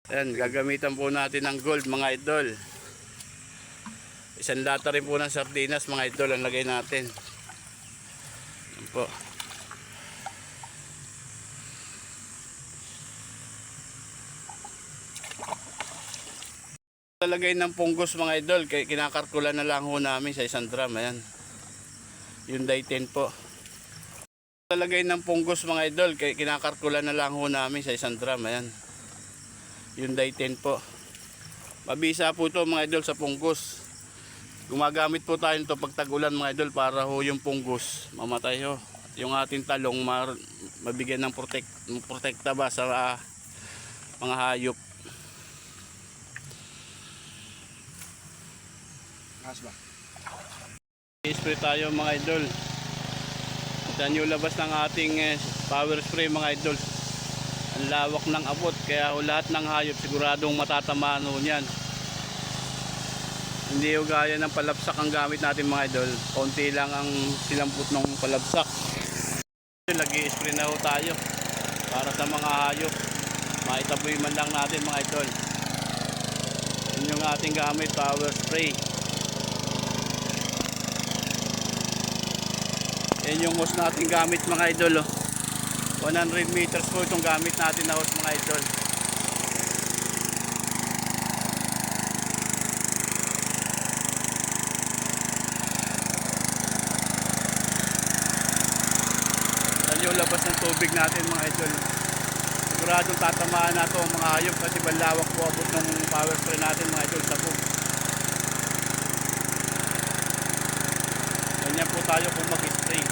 Ayan, gagamitan po natin ng gold mga idol. Isang lata rin po ng sardinas mga idol ang lagay natin. Ayan po. Lalagay ng punggos mga idol, kinakarkulan na lang ho namin sa isang drum. Ayan. Hyundai 10 po. Lalagay ng punggos mga idol, kinakarkulan na lang ho namin sa isang drum. Ayan. Hyundai 10 po. Mabisa po ito mga idol sa punggos. Gumagamit po tayo nito pag tag-ulan mga idol para ho yung punggos mamatay ho. Yung ating talong mabigyan ng protekta ba sa mga hayop. Ba? I-spray tayo mga idol. Ito yung labas ng ating power spray mga idol. Ang lawak ng abot kaya lahat ng hayop siguradong matatamaan ho niyan. Hindi ho gaya ng palabsak ang gamit natin mga idol. Konti lang ang silamput ng palabsak. Lagi-spray na ho tayo para sa mga hayop. Maitaboy man lang natin mga idol. Yun yung ating gamit, power spray. Yan yung hose natin gamit mga idol. 100 meters po itong gamit natin na hose mga idol. Yan yung labas ng tubig natin mga idol. Siguradong tatamaan na ito ang mga hayop kasi balawak po abot ng power spray natin mga idol sa book. Ganyan po tayo kung mag-spray.